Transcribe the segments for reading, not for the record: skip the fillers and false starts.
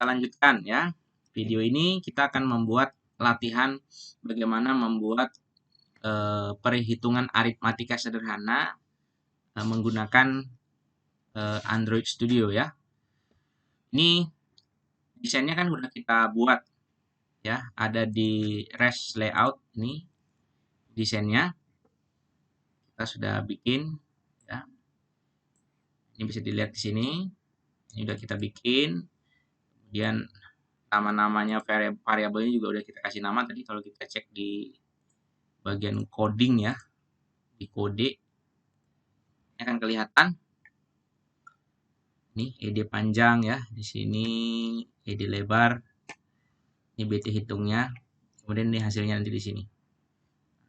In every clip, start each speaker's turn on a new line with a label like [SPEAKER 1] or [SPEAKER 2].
[SPEAKER 1] kita lanjutkan ya. Video ini kita akan membuat latihan bagaimana membuat perhitungan aritmatika sederhana menggunakan Android Studio ya. Ini desainnya kan udah kita buat ya, ada di REST layout. Ini desainnya kita sudah bikin ya. Ini bisa dilihat di sini. Ini udah kita bikin. Kemudian nama-namanya variabelnya juga udah kita kasih nama tadi. Kalau kita cek di bagian coding ya, di kode ini akan kelihatan. Ini ED panjang ya, di sini ED lebar. Ini BT hitungnya. Kemudian ini hasilnya nanti di sini.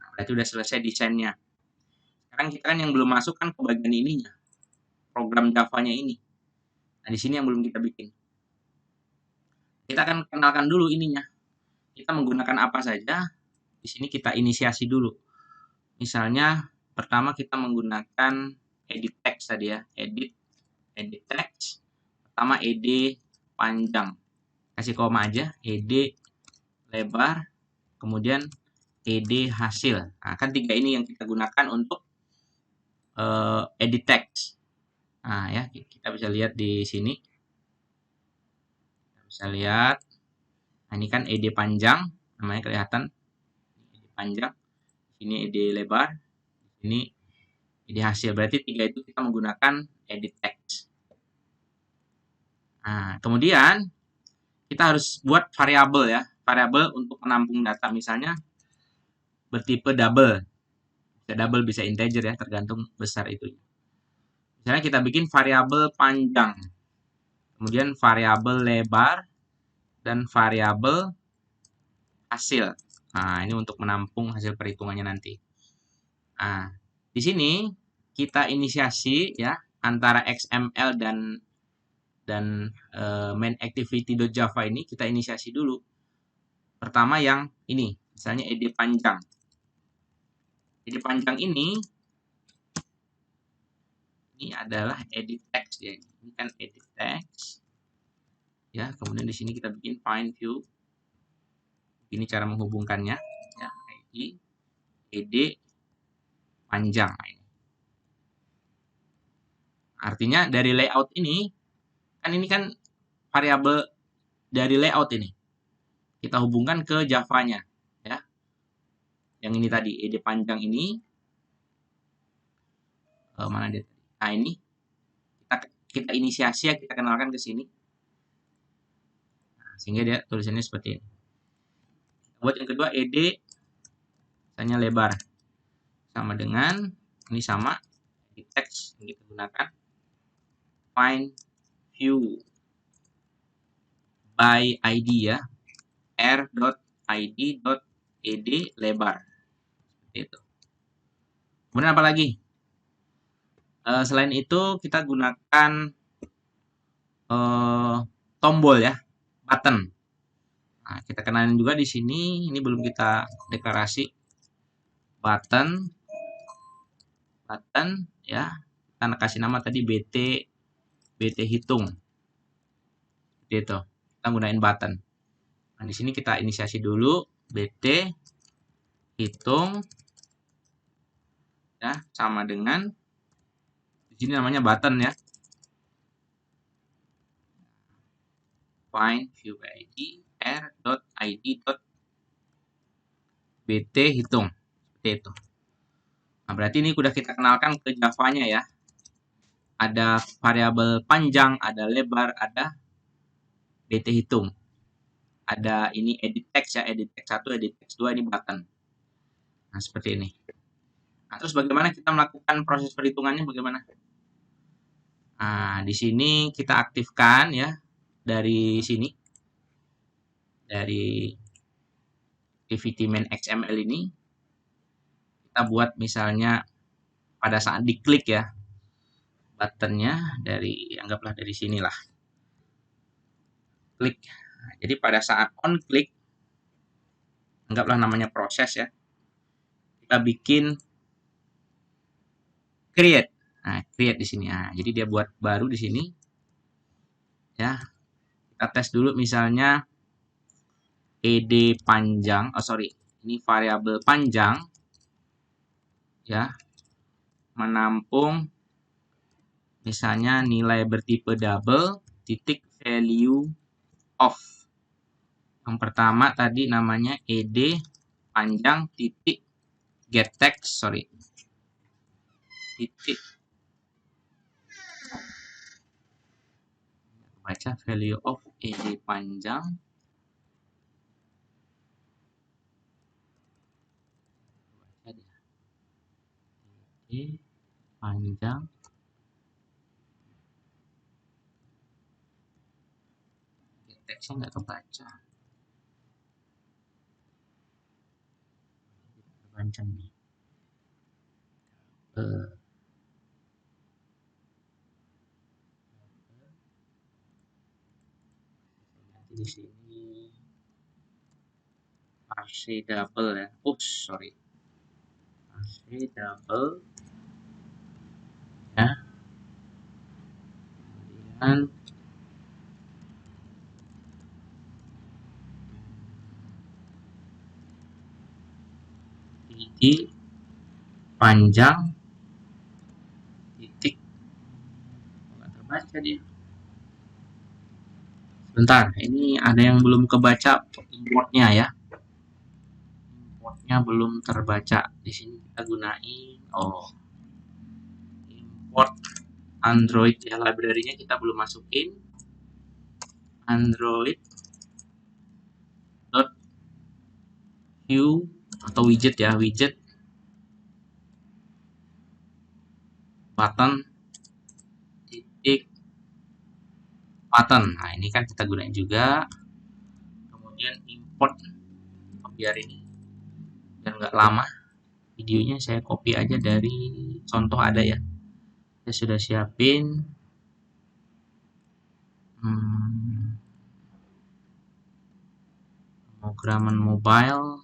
[SPEAKER 1] Nah, berarti udah selesai desainnya. Sekarang kita kan yang belum masuk kan ke bagian ininya, program Java-nya ini. Nah, di sini yang belum kita bikin. Kita akan kenalkan dulu ininya. Kita menggunakan apa saja. Di sini kita inisiasi dulu. Misalnya pertama kita menggunakan edit text tadi ya, edit text. Pertama ed panjang. Kasih koma aja, ed lebar, kemudian ed hasil. Nah, kan tiga ini yang kita gunakan untuk edit text. Nah, ya, kita bisa lihat di sini. Kita bisa lihat. Nah, ini kan ed panjang, namanya kelihatan. Ed panjang. Ini ed lebar. Ini ed hasil. Berarti tiga itu kita menggunakan edit text. Nah, kemudian kita harus buat variabel ya. Variabel untuk menampung data. Misalnya bertipe double. Bisa double, bisa integer ya, tergantung besar itu. Misalnya kita bikin variabel panjang. Kemudian variabel lebar dan variabel hasil. Nah, ini untuk menampung hasil perhitungannya nanti. Nah, di sini kita inisiasi ya antara XML dan main activity.java ini kita inisiasi dulu. Pertama yang ini, misalnya ed panjang. Ed panjang ini adalah edit text ya. Ini kan edit text. Ya, kemudian di sini kita bikin find view. Ini cara menghubungkannya ya, id ed panjang. Artinya dari layout ini kan variabel dari layout ini. Kita hubungkan ke Java-nya ya. Yang ini tadi ed panjang ini mana dia tadi? Nah, ini kita inisiasi ya, kita kenalkan ke sini. Nah, sehingga dia tulisannya seperti ini. Buat yang kedua ed misalnya lebar. Sama dengan ini sama edit text yang kita gunakan find view by id ya, r.id.ed lebar. Seperti itu. Kemudian apa lagi? Selain itu kita gunakan tombol ya, button. Nah, kita kenalin juga di sini. Ini belum kita deklarasi. Button ya. Kita kasih nama tadi BT hitung. Seperti itu. Kita gunain button. Nah, di sini kita inisiasi dulu BT hitung ya, sama dengan di sini namanya button ya. Find view id r.id.bt hitung. Seperti itu. Nah, berarti ini sudah kita kenalkan ke Java-nya ya. Ada variabel panjang, ada lebar, ada BT hitung. Ada ini edit text ya, edit text 1, edit text 2, ini button. Nah, seperti ini. Nah, terus bagaimana kita melakukan proses perhitungannya bagaimana? Nah, di sini kita aktifkan ya dari sini. Dari activity main XML ini kita buat misalnya pada saat diklik ya buttonnya dari anggaplah dari sinilah klik. Nah, jadi pada saat on klik anggaplah namanya proses ya, kita bikin create. Nah, create di sini. Nah, jadi dia buat baru di sini ya. Kita Kita tes dulu misalnya ED panjang, ini variabel panjang ya, menampung misalnya nilai bertipe double titik value of. Yang pertama tadi namanya ED panjang titik getText, titik baca value of ED panjang ED panjang getTextnya nggak kebaca, panjang nih. Di sini parse double ya. Parse double ya. Kemudian titik panjang titik nggak terbaca dia. Bentar, ini ada yang belum kebaca importnya ya. Importnya belum terbaca. Di sini kita gunain import Android ya, library-nya kita belum masukin. Android view atau widget ya, widget button titik button. Nah, ini kan kita gunain juga. Kemudian import, biar nggak lama videonya, saya copy aja dari contoh ada ya. Saya sudah siapin pemrograman mobile.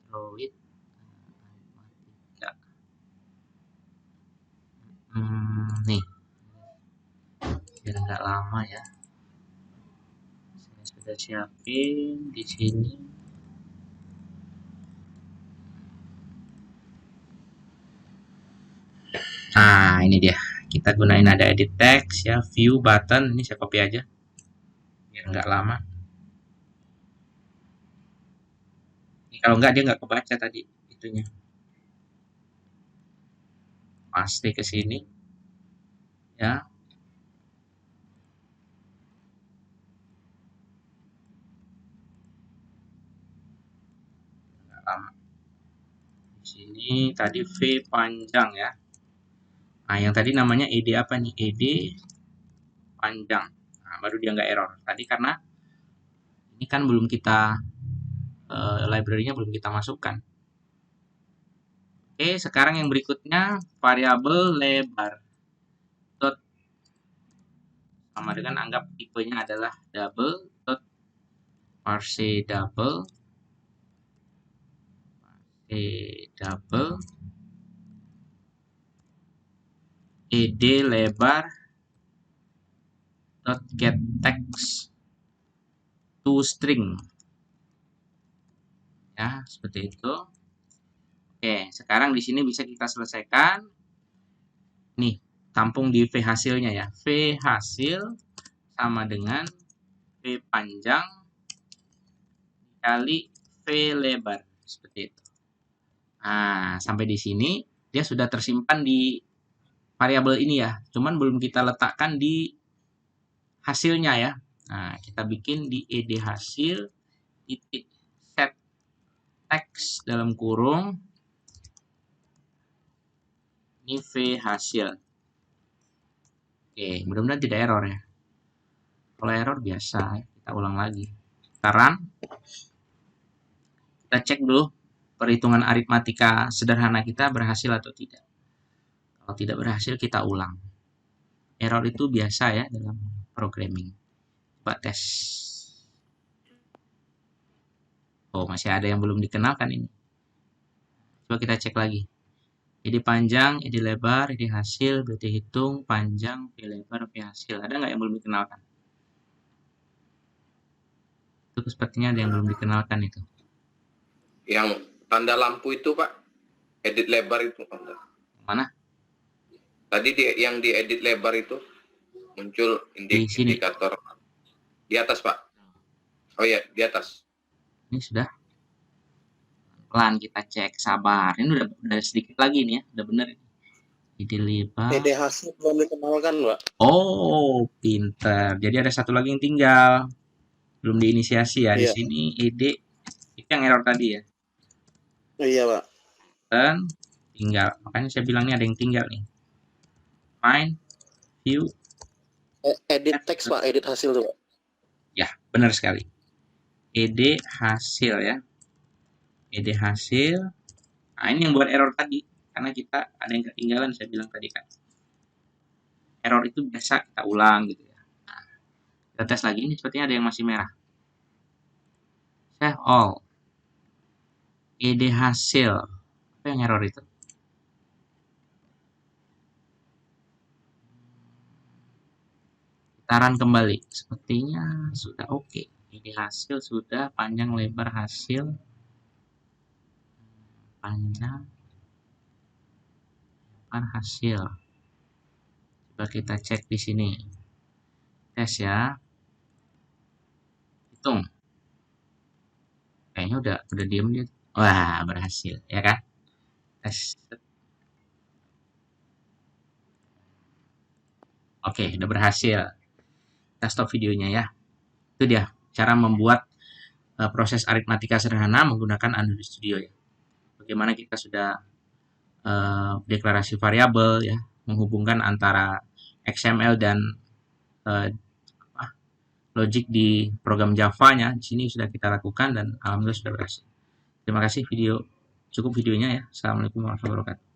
[SPEAKER 1] Android nih biar nggak lama ya, saya sudah siapin di sini. Nah, ini dia, kita gunain ada edit text ya, view button. Ini saya copy aja biar nggak lama. Ini kalau nggak dia nggak kebaca tadi itunya. Paste ke sini ya. Nggak lama. Di sini tadi V panjang ya. Nah, yang tadi namanya ED apa nih? ED panjang. Nah, baru dia nggak error. Tadi karena ini kan belum kita library-nya belum kita masukkan. Oke, sekarang yang berikutnya variabel lebar. Sama dengan anggap tipenya adalah double dot parse double ed lebar dot get text to string ya, seperti itu. Oke, sekarang di sini bisa kita selesaikan nih, tampung di V hasilnya ya. V hasil sama dengan V panjang kali V lebar, seperti itu. Nah, sampai di sini dia sudah tersimpan di variabel ini ya, cuman belum kita letakkan di hasilnya ya. Nah, kita bikin di ed hasil titik set text dalam kurung ini V hasil. Oke, mudah-mudahan tidak error ya. Kalau error biasa, kita ulang lagi. Kita run. Kita cek dulu perhitungan aritmatika sederhana kita berhasil atau tidak. Kalau tidak berhasil, kita ulang. Error itu biasa ya dalam programming. Coba tes. Oh, masih ada yang belum dikenalkan ini. Coba kita cek lagi. id panjang, id lebar, id hasil, BT hitung, panjang, V lebar, V hasil. Ada nggak yang belum dikenalkan? Itu sepertinya ada yang belum dikenalkan itu.
[SPEAKER 2] Yang tanda lampu itu Pak, edit lebar itu.
[SPEAKER 1] Mana?
[SPEAKER 2] Tadi yang di edit lebar itu muncul
[SPEAKER 1] Di sini.
[SPEAKER 2] indikator di atas Pak. Oh ya, di atas.
[SPEAKER 1] Ini sudah. Pelan kita cek, sabar. Ini udah sedikit lagi nih ya, udah bener. Ide lebar.
[SPEAKER 3] Ide hasil belum dikenalkan, Pak.
[SPEAKER 1] Oh, pinter. Jadi ada satu lagi yang tinggal. Belum diinisiasi ya. Di
[SPEAKER 3] Iya.
[SPEAKER 1] sini ide itu yang error tadi ya.
[SPEAKER 3] Iya, Pak.
[SPEAKER 1] Dan tinggal. Makanya saya bilang nih ada yang tinggal nih. Find, view.
[SPEAKER 3] Edit teks, Pak. Edit hasil tuh, Pak.
[SPEAKER 1] Ya, benar sekali. Ide hasil ya. Ide hasil. Nah, ini yang buat error tadi. Karena kita ada yang ketinggalan, saya bilang tadi kan. Error itu biasa kita ulang gitu ya. Nah, kita tes lagi, ini sepertinya ada yang masih merah. Save all. Ide hasil. Apa yang error itu? Putaran kembali. Sepertinya sudah oke. Ide hasil sudah, panjang lebar hasil. Panjang lebar hasil. Coba kita cek di sini. Tes ya. Hitung. Kayaknya udah diem dia. Wah, berhasil, ya kan? Tes. Oke, udah berhasil. Kita stop videonya ya. Itu dia cara membuat proses aritmatika sederhana menggunakan Android Studio ya. Bagaimana kita sudah deklarasi variabel ya, menghubungkan antara XML dan logik di program Java-nya. Di sini sudah kita lakukan dan alhamdulillah sudah berhasil. Terima kasih cukup videonya ya. Assalamualaikum warahmatullahi wabarakatuh.